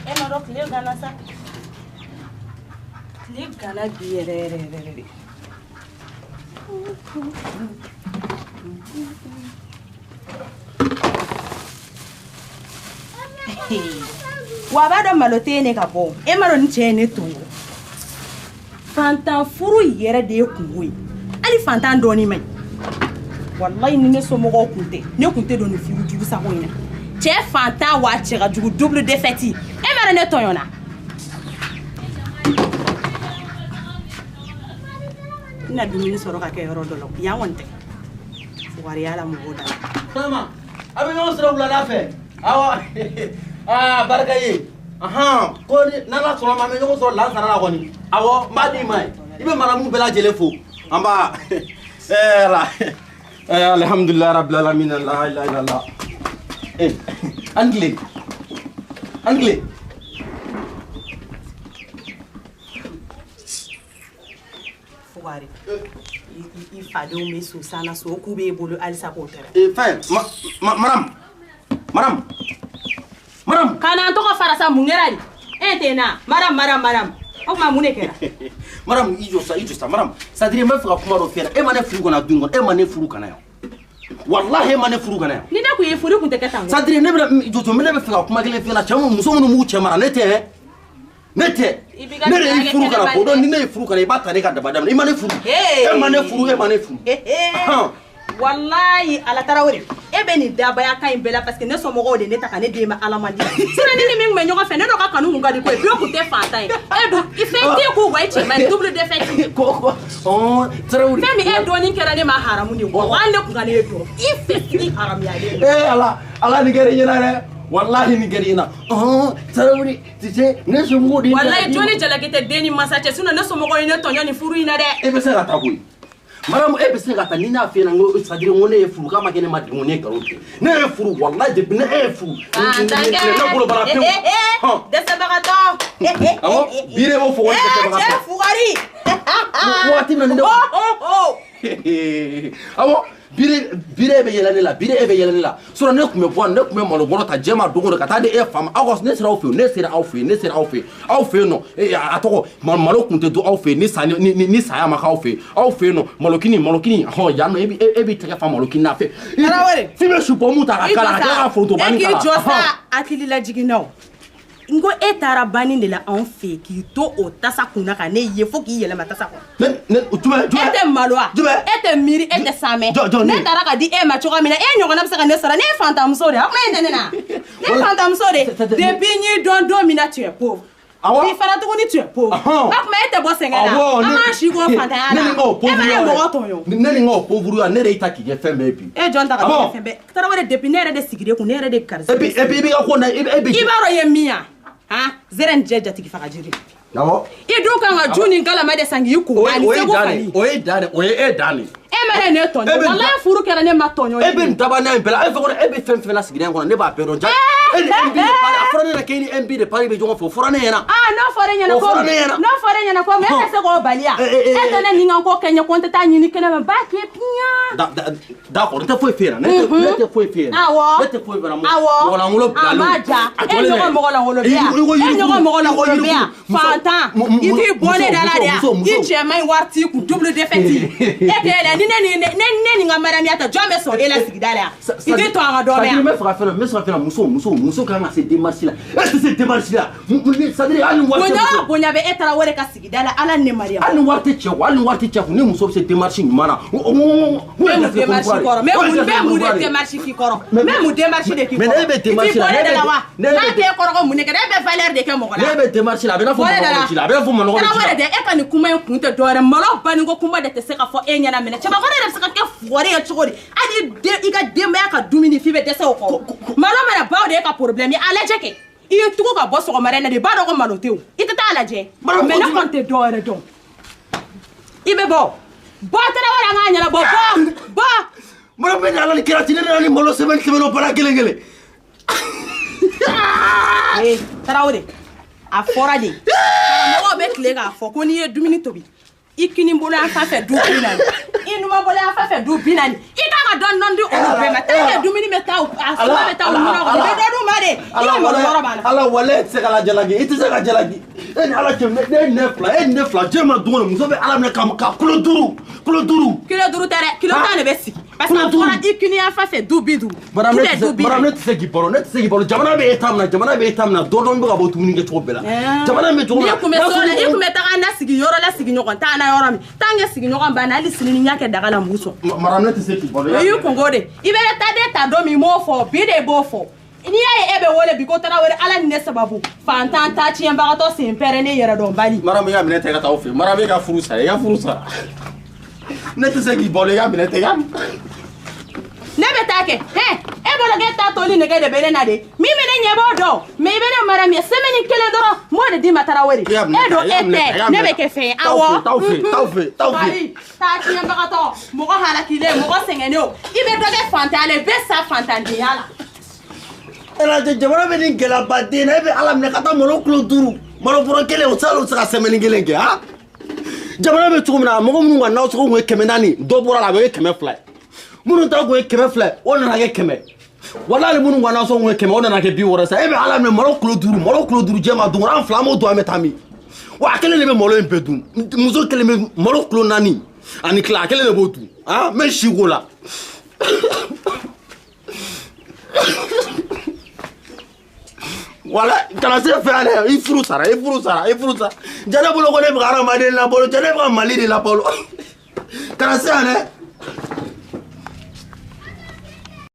E ma dɔn tile ganna sa. Tile ganna bi yɛrɛ. Wa b'a dɔn malo tɛ ne ka bɔ. E ma dɔn ni cɛ ye ne to. Fantan furu yɛrɛ de ye kungo ye. Hali fantan dɔɔni man ɲi. Wallahi ni ne somɔgɔw kun tɛ. Ne kun tɛ don ni furu jugu sago in na. Cɛ fantan wa cɛ ka jugu double défaite. E ma dɔn ne tɔɲɔna. Ina dumuni sɔrɔ ka kɛ yɔrɔ dɔ la. Yan kɔni tɛ. Wariya la mɔgɔw da. Mama, a bɛ ɲɔgɔn sɔrɔ wulada fɛ. Awɔ. Barika ye. Ko n'ala sɔnna ma an bɛ ɲɔgɔn sɔrɔ lansara la kɔni. Awɔ, n b'a d'i ma ye. I bɛ maramu bɛɛ lajɛlen fo. An b'a. Alhamdulillah rabbil alamin la ilaha illallah. Anglais. Fugari. I fadenw bɛ so sana so k'u b'e bolo halisa k'o tɛrɛ. Madame. Kana an tɔgɔ fara sa mun kɛra de? E tɛ na. Madame. O kuma mun de kɛra? Madame, i jɔ sa. Madame, ça dirait n bɛ fɛ ka kuma dɔ f'i ɲɛna. E ma ne furu kana dun kɔnɔ. E ma ne furu kana yan. Wallahi e ma ne furu kana yan. Ni ne kun ye furu kun tɛ kɛ tan. Ça dirait ne bɛ fɛ ka kuma kelen f'i ɲɛna. Cɛ muso minnu b'u cɛ mara ne tɛ. Ne de ye furu kana bɔ dɔn ni ne ye furu kana i b'a ta ne ka daba daminɛ. I ma ne furu. E ma ne furu. Wallahi ala tarawele e bɛ nin dabaya kan in bɛɛ la parce que ne somɔgɔw de ne ta ka ne den ma ala man di sinon ni min bɛ ɲɔgɔn fɛ ne dɔ ka kanu kun ka di ko ye bulon kun tɛ fantan ye e dun i fɛn tɛ k'u wa i cɛ ma ye double défaite tarawele fɛn min e dɔɔnin kɛra ne ma haramu de wa ne kun ka ne dɔn i fɛ sigi haramuyalen ala ni kɛra ɲɛna dɛ wallahi ni kɛra ɲɛna tarawele tu sais ne somɔgɔw de wallahi jɔnni jalaki tɛ den ni masa cɛ sinon ne somɔgɔw ye ne tɔɲɔ nin furu in na dɛ e bɛ se ka taa koyi Madame, e bɛ se ka taa ni n'a fɛ yen nɔ ça dire ko ne ye furu k'a ma kɛ ne ma den ko ne ye nkalon tigɛ ne ye furu wallahi depuis ne ye furu ne bolo bara pewu dɛsɛbagatɔ awɔ bi de b'o fɔ ko dɛsɛbagatɔ cɛ fugari waati min na awɔ bire bɛ yɛlɛ ne la sinon ne tun bɛ bɔ ne tun bɛ malobɔrɔ ta jɛma dogo don ka taa di e fa ma aw ne sera aw fɛ yen nɔ a tɔgɔ malo tun tɛ to aw fɛ yen ni saya ma k'aw fɛ yen aw fɛ yen nɔ malokini yan nɔ e b'i tɛgɛ fa malokini na fɛ f'i bɛ supɔmu ta ka kala ka tila ka forotobani kala e k'i jɔ sa hakili lajiginnaw n ko e taara banni de la anw fɛ k'i to o tasa kunna ka ne ye fo k'i yɛlɛma tasa kɔnɔ e tɛ maloya e tɛ miiri e tɛ saamɛ ne taara ka di e ma cogo min na e ɲɔgɔnna bɛ se ka ne sɔrɔ ne ye fantanmuso de ye o kuma ye tɛ ne na ne ye fantanmuso de depuis n y'i dɔn don min na tu es pauvre bi fana tuguni tu es pauvre o kuma e tɛ bɔ sɛgɛn na an b'an si bɔ fantanya la e ma ye mɔgɔ tɔɲɔ ne ni n ka o pauvre ne de y'i ta k'i kɛ fɛn bɛɛ bi e jɔn ta ka kɛ fɛn bɛɛ tarawele depuis ne yɛrɛ de sigira kun ne yɛrɛ de karisa et puis i b'i ka ko na i b'a dɔn ye min ya zɛrɛ nin jɛ jatigi faga jiri awɔ i dun kan ka ju ni galama de san k'i kun ani segu fali o ye e dan de e ma ne tɔɲɔ wallahi furu kɛra ne ma tɔɲɔ e bɛ nin daba n'a ye bɛɛ la e fɛ kɔnɔ e bɛ fɛn fɛn la sigida in kɔnɔ ne b'a bɛɛ dɔn ja e ni MB de pari a fɔra ne ɲɛna k'e ni MB de pari bɛ ɲɔgɔn fɛ o fɔra ne ɲɛna n'o fɔra e ɲɛna ko mais e tɛ se k'o bali ya e tɛ ne nin kan ko kɛ ɲɛ ko n tɛ taa ɲini kɛnɛ ma ba kɛ piɲa d'accord ne tɛ foyi f'e ɲɛna ne tɛ foyi f'e ɲɛna ne tɛ foyi f'e ɲɛna mɔgɔlankolon bilalen a ma ja e ɲɔgɔn mɔgɔlankolon bɛ yan e ɲɔgɔn mɔgɔlankolon bɛ yan fantan i t'i bɔ ne da la de yan i cɛ man ɲi wari t'i kun double défaite e tɛ yɛlɛ ni ne nin ka madamiya ta jɔn bɛ sɔn e la sigida la yan i t'i to an ka dɔ bɛ yan n bɛ fɛ ka fɛn muso kan ka se démarche la e tɛ se démarche la c'est à dire hali ni wari tɛ bonya bɛ e tarawele ka sigida la ala ni mariam hali ni wari tɛ cɛ kun ni muso bɛ se démarche ɲuman na mɛ mun démarche kɔrɔ mɛ mun de démarche k'i kɔrɔ mɛ mun démarche de k'i kɔrɔ mais ne bɛ démarche la i t'i bɔ ne da la wa n'a t'e kɔrɔ ko mun de kɛ e bɛ valeur de kɛ mɔgɔ la ne bɛ démarche la a bɛ n'a fɔ manɔgɔ ci la a bɛ n'a fɔ manɔgɔ ci la tarawele de e ka nin kuma in kun tɛ dɔwɛrɛ malo baninko kuma de tɛ se ka fɔ e ɲɛna minɛ cɛbakɔrɔ yɛrɛ bɛ se ka kɛ fugari ye cogo di hali i ka denbaya ka dumuni f'i bɛ dɛsɛ o kɔrɔ malo mana baw de ye ka problème ye a lajɛ kɛ i ye tugu ka bɔ sɔgɔmada in na de i b'a dɔn ko malo tɛ o i tɛ taa lajɛ mais ne kɔni tɛ dɔwɛrɛ dɔn i bɛ bɔ tarawele an k'a ɲɛnabɔ bɔ malo bɛ ni ala ni kira ci ne nana ni malo sɛbɛn o bara kelen tarawele a fɔra de karamɔgɔw bɛ tile k'a fɔ ko n'i ye dumuni tobi i kini bolo an fan fɛ du kelen na i ma bolo ya fa fe du binani I ka don non di o be ma ta ke du mini meta o asuma meta o mino ko be do du ma de I ma lo bana ala wale se kala jalagi ite se ka jalagi en ala ke ne fla jema dungo muso be ala me kam ka kulo duru tere kilo tane be siki parce que fora ikini ya fa fe du bidu maram ne se ki bolo jamana be etamna do don be ka bo tumini ke chobela jamana me jogo ni ku me ta na sigi yoro la sigi nyokon ta na yoro mi tange sigi nyokon bana ali sini nya ke daga la muso maram ne se ki bolo yu ko ngode ibere ta de ta do mi mo fo bi de bo fo ni ya ebe wole bi ko tara wore ala ne sababu fantan ta ci en bagato se impere ne yere don bali maram ya minete ka ta ofe maram ya furusa ne te se ki bolo ya minete ya ne betake e bolo ge ta toli ne ge de bele na de mi me ne nyebo do me be ne maram ya semeni kele doro mo de di matara wore e do ete ne be ke fe awo tawfe ta ci en bagato mo ko hala kile mo ko sengene o ibe do ge fantale be sa fantandi yala ela de jamana be ni gela badena be ala me kata molo klo duru molo boro kele o salo saka semeni gelenge ha jamana be tugumna mo ko munga na so ko kemenani do bora la be keme fly munu ta ko keme fly on na ke keme wala le munu na so ko keme on na ke bi wora sa e be ala me molo klo duru jema duru an flamo do ametami wa kele le be molo impedu muzo kele me molo klo nani ani kla kele le botu ha me shigola wala kana se fa ale ifuru sara jana bolo ko ne bigara madel na bolo jana ba mali de la bolo kana se ale